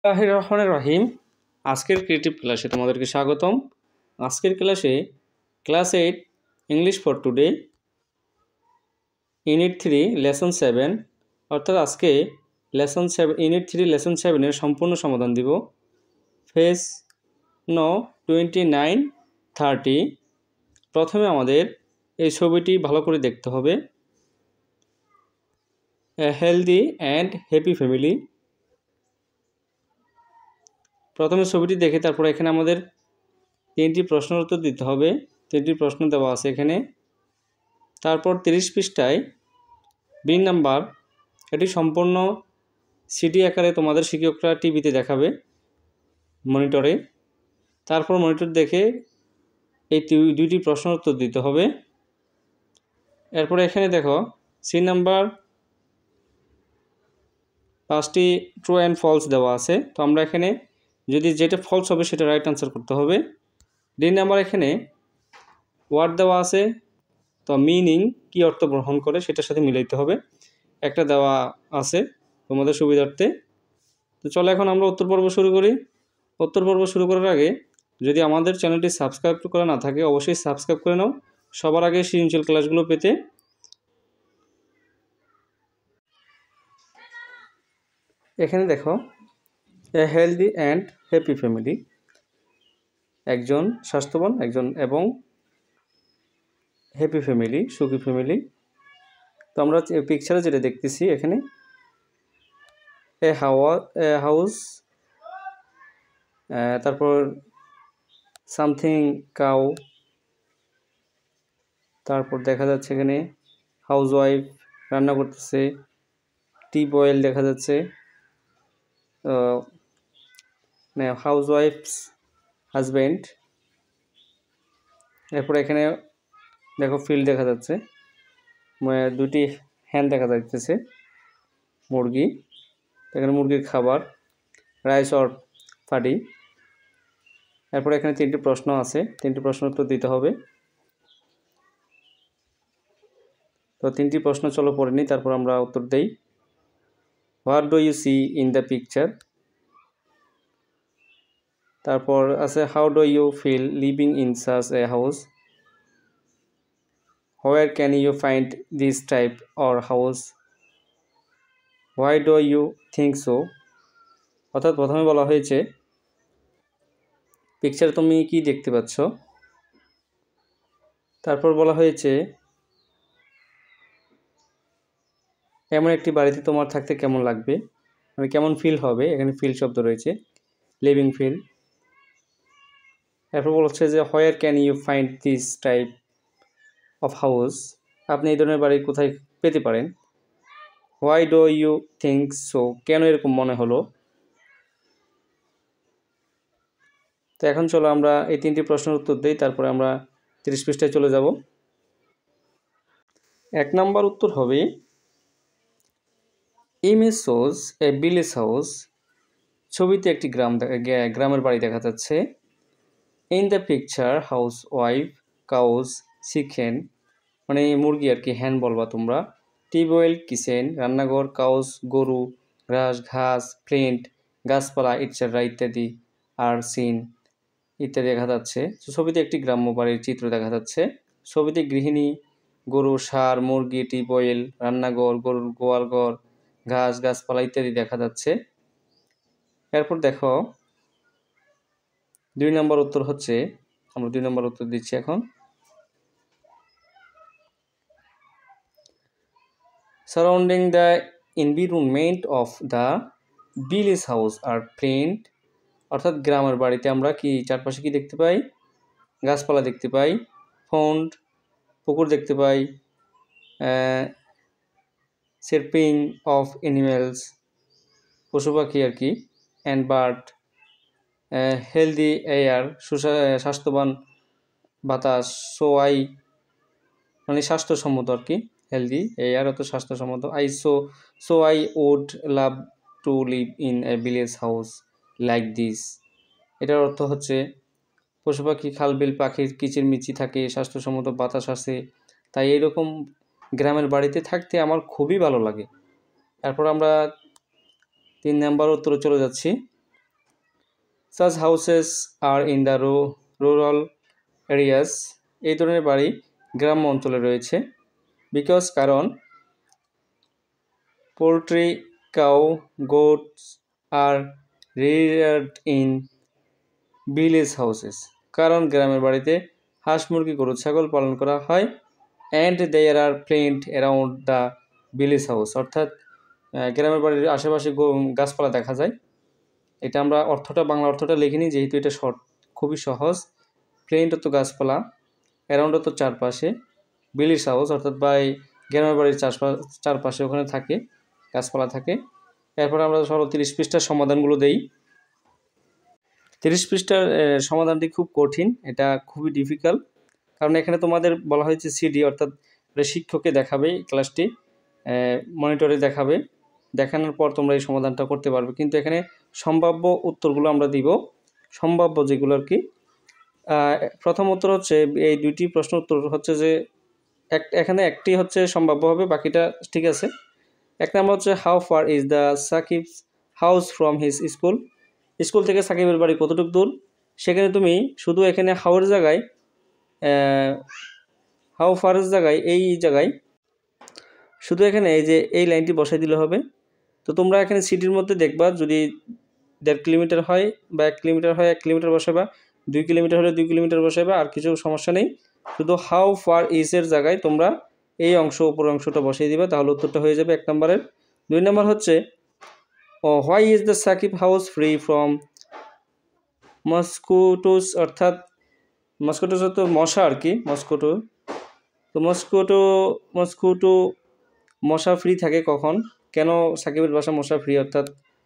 রহিম। আজকের ক্রিয়েটিভ ক্লাসে তোমাদেরকে স্বাগতম। আজকের ক্লাসে class 8 English for today unit 3 lesson 7 অর্থাৎ আজকে লেসন 7 ইউনিট 3 লেসন 7-এর সম্পূর্ণ সমাধান দিব। পেজ 29-30। প্রথমে আমাদের এই ছবিটি ভালো করে দেখতে হবে। এ হেলদি অ্যান্ড হ্যাপি ফ্যামিলি। প্রথমে ছবিটি দেখে তারপর এখানে আমাদের 3টি প্রশ্নের উত্তর দিতে হবে। 3টি প্রশ্ন দেওয়া আছে এখানে। তারপর 30 পৃষ্ঠায় 2 নাম্বার, এটি সম্পূর্ণ সিডি আকারে তোমাদের শিক্ষকরা টিভিতে দেখাবে মনিটরে। তারপর মনিটর দেখে এই 2টি প্রশ্নের উত্তর দিতে হবে। এরপরে এখানে দেখো সি নাম্বার 5টি ট্রু অ্যান্ড ফলস দেওয়া আছে। তো আমরা এখানে যদি যেটা ফলস হবে সেটা রাইট আনসার করতে হবে। ডি নাম্বার এখানে ওয়ার্ড দেওয়া আছে, তো মিনিং কি অর্থ গ্রহণ করে সেটার সাথে মিলাইতে হবে। একটা দেওয়া আছে তোমাদের সুবিধার্থে। তো চলো এখন আমরা উত্তর পর্ব শুরু করি। উত্তর পর্ব শুরু করার আগে যদি আমাদের চ্যানেলটি সাবস্ক্রাইব করা না থাকে অবশ্যই সাবস্ক্রাইব করে নাও সবার আগে সৃজনশীল ক্লাসগুলো পেতে। এখানে দেখো এ হেলদি অ্যান্ড হ্যাপি ফ্যামিলি, একজন স্বাস্থ্যবান একজন এবং হ্যাপি ফ্যামিলি সুখী ফ্যামিলি। তো আমরা পিকচারে যেটা দেখতেছি এখানে এ হাউস, তারপর সামথিং কাউ, তারপর দেখা যাচ্ছে এখানে হাউসওয়াইফ রান্না করতেছে, টি বয়েল দেখা যাচ্ছে, মানে হাউসওয়াইফস হাজব্যান্ড। এরপর এখানে দেখো ফিল্ড দেখা যাচ্ছে, 2টি হ্যান্ড দেখা যাচ্ছে, মুরগি, এখানে মুরগির খাবার রাইস অর ফাডি। এরপর এখানে 3টি প্রশ্ন আছে, 3টি প্রশ্ন উত্তর দিতে হবে। তো 3টি প্রশ্ন চলো পড়ে নিই, তারপর আমরা উত্তর দেই। What do you see in the picture. তারপর আছে how do you feel living in such a house. Where can you find this type or house. Why do you think so. অর্থাৎ প্রথমে বলা হয়েছে পিকচারে তুমি কি দেখতে পাচ্ছ। তারপর বলা হয়েছে এমন একটি বাড়িতে তোমার থাকতে কেমন লাগবে, মানে কেমন ফিল হবে। এখানে ফিল শব্দ রয়েছে, লিভিং ফিল। এরপর বলছে যে where can you find this type of house, আপনি এই ধরনের বাড়ি কোথায় পেতে পারেন। Why do you think so, কেন এরকম মনে হলো। তো এখন চলো আমরা এই 3টি প্রশ্নের উত্তর দিই, তারপরে আমরা 30 পৃষ্ঠায় চলে যাব। 1 নম্বর উত্তর হবে ইমেজ শোজ এ ভিলেজ হাউস। ছবিতে একটি গ্রামের বাড়ি দেখা যাচ্ছে। In the picture house wife cows chicken, মানে মুরগি আর কি, হ্যান্ড বলবা তোমরা। টিউবওয়েল কিচেন রান্নাঘর, কাউস গরু, ঘাস প্লেন্ট গাছপালা ইটসেট্রা ইত্যাদি আর সিন ইত্যাদি দেখা যাচ্ছে। তো ছবিতে একটি গ্রাম্য বাড়ির চিত্র দেখা যাচ্ছে। ছবিতে গৃহিণী, গরু, ষাঁড়, মুরগি, টিউবওয়েল, রান্নাঘর, গরুর গোয়ালঘর, গাছপালা ইত্যাদি দেখা যাচ্ছে। এরপর দেখো 2 নম্বর উত্তর হচ্ছে, আমরা 2 নম্বর উত্তর দিচ্ছি এখন। Surrounding the environment of the village house are plant, অর্থাৎ গ্রামের বাড়িতে আমরা কি চারপাশে কি দেখতে পাই, গাছপালা দেখতে পাই, পন্ড পুকুর দেখতে পাই, চিরপিং অফ অ্যানিমেলস পশু পাখি আর কি, অ্যান্ড বার্ড, হেলদি এয়ার স্বাস্থ্যবান বাতাস, সোয়াই মানে স্বাস্থ্যসম্মত আর কি, হেলদি এয়ার অত স্বাস্থ্যসম্মত। So I would love to live in a village house like this. এটার অর্থ হচ্ছে পশু পাখি, খালবিল পাখির কিচিরমিচি থাকে, স্বাস্থ্যসম্মত বাতাস আসে, তাই এরকম গ্রামের বাড়িতে থাকতে আমার খুবই ভালো লাগে। তারপর আমরা 3 নম্বর উত্তরে চলে যাচ্ছি। Such houses are in the rural areas, এই ধরনের বাড়ি গ্রাম্য অঞ্চলে রয়েছে। বিকজ কারণ poultry, cow, goats are reared in village houses, কারণ গ্রামের বাড়িতে হাঁস, মুরগি, গরু, ছাগল পালন করা হয়। And there are plant around the village house, অর্থাৎ গ্রামের বাড়ির আশেপাশে গাছপালা দেখা যায়। এটা আমরা বাংলা অর্থটা লিখিনি, যেহেতু এটা খুবই সহজ। প্লেন্ট অর্থ গাছপালা, অ্যারাউন্ড অর্থ চারপাশে, ভিলেজ হাউস অর্থাৎ গ্রামের বাড়ির চারপাশে ওখানে থাকে, গাছপালা থাকে। এরপর আমরা 30 পৃষ্ঠার সমাধানগুলো দেই। 30 পৃষ্ঠার সমাধানটি খুব কঠিন, এটা খুবই ডিফিকাল্ট, কারণ এখানে তোমাদের বলা হয়েছে সিডি, অর্থাৎ শিক্ষককে দেখাবে, ক্লাসটি মনিটরে দেখাবে, দেখানোর পর তোমরা এই সমাধানটা করতে পারবে। কিন্তু এখানে সম্ভাব্য উত্তরগুলো আমরা দিব, সম্ভাব্য যেগুলো আর কি। প্রথম উত্তর হচ্ছে, এই দুইটি প্রশ্ন উত্তর হচ্ছে যে এখানে একটি হচ্ছে সম্ভাব্য হবে, বাকিটা ঠিক আছে। এক নম্বর হচ্ছে, how far is the Shakib's house from his school, school থেকে সাকিবের বাড়ি কতটুকু দূর। সেখানে তুমি শুধু এখানে হাউয়ের জায়গায়, হাউ ফারের জায়গায়, এই জায়গায় শুধু এখানে এই যে এই লাইনটি বসাই দিলে হবে। তো তোমরা এখানে সিটির মধ্যে দেখবা, যদি 1.5 কিলোমিটার হয় বা 1 কিলোমিটার হয় 1 কিলোমিটার বসাবা, 2 কিলোমিটার হলে 2 কিলোমিটার বসাবা, আর কিছু সমস্যা নেই। শুধু হাউ ফার ইজের জায়গায় তোমরা এই উপরের অংশটা বসিয়ে দিবা, তাহলে উত্তরটা হয়ে যাবে 1 নম্বরের। 2 নম্বর হচ্ছে, why is the Sakib house free from mosquitoes, অর্থাৎ মস্কুটোস তো মশা আর কি, মস্কুটো। তো মস্কুটো মশা ফ্রি থাকে কখন, কেন সাকিবের বাসা মশা ফ্রি, অর্থাৎ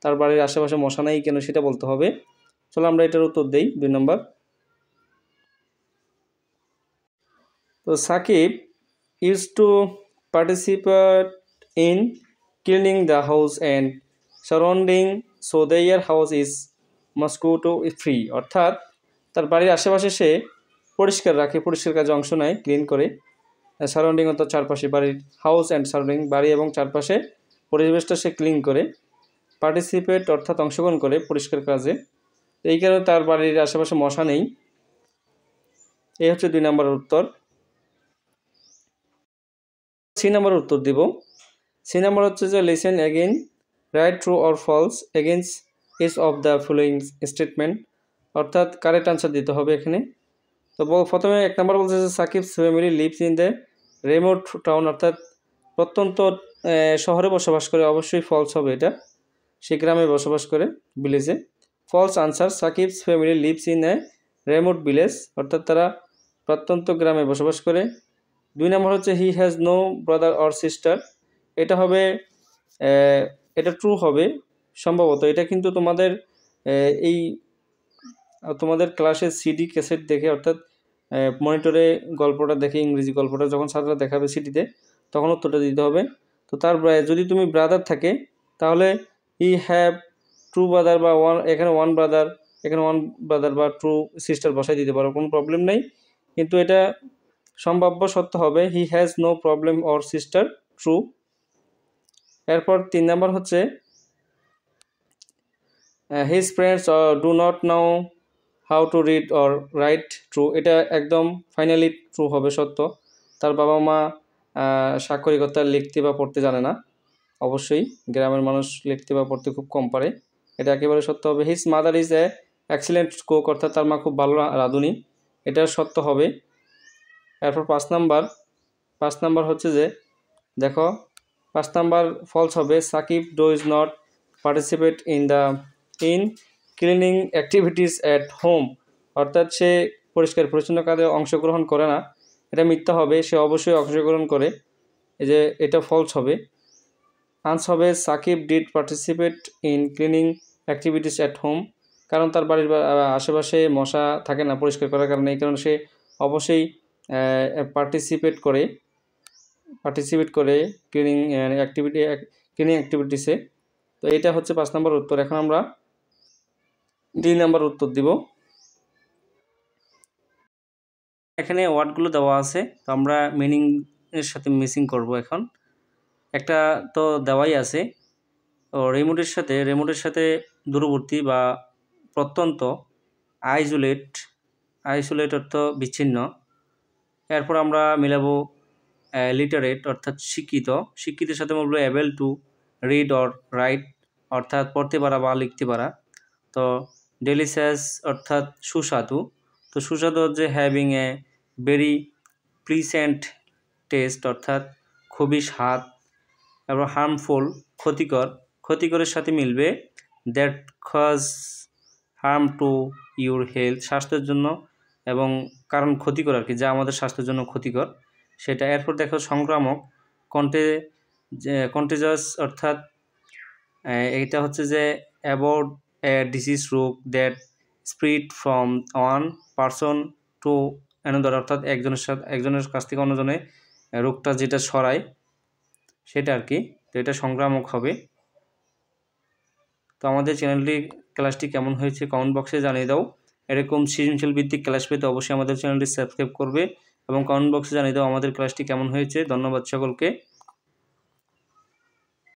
তার বাড়ির আশেপাশে মশা নাই কেন, সেটা বলতে হবে। চলো আমরা এটার উত্তর দেই। 2 নম্বর, তো Sakib use to participate in cleaning the house and surrounding, so their house is mosquito free, অর্থাৎ তার বাড়ির আশেপাশে সে পরিষ্কার রাখে, পরিষ্কার কাজে অংশ নেয়, ক্লিন করে। সারাউন্ডিং অর্থাৎ চারপাশে, বাড়ির হাউস অ্যান্ড সারাউন্ডিং, বাড়ি এবং চারপাশে পরিবেশটা সে ক্লিন করে। পার্টিসিপেট অর্থাৎ অংশগ্রহণ করে পরিষ্কার কাজে, এই কারণে তার বাড়ির আশেপাশে মশা নেই। এই হচ্ছে 2 নম্বরের উত্তর। 3 নম্বরের উত্তর দিব। 3 নম্বর হচ্ছে যে, listen again, write true or false against each of the following statement, অর্থাৎ কারেক্ট আনসার দিতে হবে এখানে। তো প্রথমে 1 নম্বর বলছে যে, Sakib's family lives in the remote town, অর্থাৎ প্রত্যন্ত শহরে বসবাস করে, অবশ্যই ফলস হবে এটা, সে গ্রামে বসবাস করে, ভিলেজে। False answer, Sakib's family lives in a remote village, অর্থাৎ তারা প্রত্যন্ত গ্রামে বসবাস করে। 2 নম্বর হচ্ছে, he has no brother or sister, এটা হবে, এটা ট্রু হবে সম্ভবত। এটা কিন্তু তোমাদের ক্লাসের সিডি ক্যাসেট দেখে, অর্থাৎ মনিটরে গল্পটা দেখে, ইংরেজি গল্পটা যখন ছাত্ররা দেখাবে সিডিতে, তখন উত্তরটা দিতে হবে। তো তার যদি তুমি ব্রাদার থাকে, তাহলে হি হ্যাভ ট্রু ব্রাদার বা এখানে ওয়ান ব্রাদার বা ট্রু সিস্টার বসাই দিতে পারো, কোনো প্রবলেম নেই। কিন্তু এটা সম্ভাব্য সত্য হবে, he has no problem or sister, true. এরপর 3 নম্বর হচ্ছে, his friends do not know how to read or write, true, এটা একদম ফাইনালি ট্রু হবে, সত্য। তার বাবা মা স্বাক্ষরিকতা লিখতে বা পড়তে জানে না, অবশ্যই গ্রামের মানুষ লিখতে বা পড়তে খুব কম পারে, এটা একেবারে সত্য হবে। His mother is a excellent cook, অর্থাৎ তার মা খুব ভালো রাঁধুনি, এটা সত্য হবে। এরপর 5 নাম্বার হচ্ছে যে, দেখো 5 নাম্বার ফলস হবে, Sakib does not participate in cleaning activities at home, অর্থাৎ সে পরিষ্কার পরিচ্ছন্ন কাজে অংশগ্রহণ করে না, এটা মিথ্যা হবে, সে অবশ্যই অংশগ্রহণ করে, এই যে এটা ফলস হবে। আনসার হবে, Sakib did participate in cleaning activities at home, কারণ তার বাড়ির আশেপাশে মশা থাকে না পরিষ্কার করার কারণে, এই কারণে সে অবশ্যই পার্টিসিপেট করে ক্লিনিং অ্যাক্টিভিটিসে। তো এটা হচ্ছে 5 নম্বর উত্তর। এখন আমরা 2 নম্বর উত্তর দিব। এখানে ওয়ার্ডগুলো দেওয়া আছে, তো আমরা মিনিং এর সাথে মিসিং করব। এখন একটা তো দেওয়াই আছে, তো রিমোটের সাথে দূরবর্তী বা প্রত্যন্ত, আইসোলেট অর্থ বিচ্ছিন্ন। এরপর আমরা মিলাবো লিটারেট অর্থাৎ শিক্ষিতের সাথে বলবো able to read or right অর্থাৎ পড়তে পারা বা লিখতে পারা। তো ডেলিশিয়াস অর্থাৎ সুস্বাদু। তো সুস্বাদু হচ্ছে having a very pleasant taste অর্থাৎ খুবই স্বাদ। এবং হার্মফুল ক্ষতিকরের সাথে মিলবে that cause harm to your health স্বাস্থ্যের জন্য, এবং কারণ ক্ষতিকর আর কি, যা আমাদের স্বাস্থ্যের জন্য ক্ষতিকর সেটা। এরপর দেখো সংক্রামক, কন্টেজাস অর্থাৎ এটা হচ্ছে যে অ্যাবাউট এ ডিজিজ রোগ that spread from one person to another অর্থাৎ একজনের কাছ থেকে অন্যজনে রোগটা যেটা ছড়ায় সেটা আর কি। তো এটা সংক্রামক হবে। তো আমাদের ক্লাসটি কেমন হয়েছে কমেন্ট বক্সে জানিয়ে দাও। এরকম সৃজনশীল ভিত্তিক ক্লাস পেতে অবশ্যই আমাদের চ্যানেলটি সাবস্ক্রাইব করবে এবং কমেন্ট বক্সে জানিয়ে দাও আমাদের ক্লাসটি কেমন হয়েছে। ধন্যবাদ সকলকে।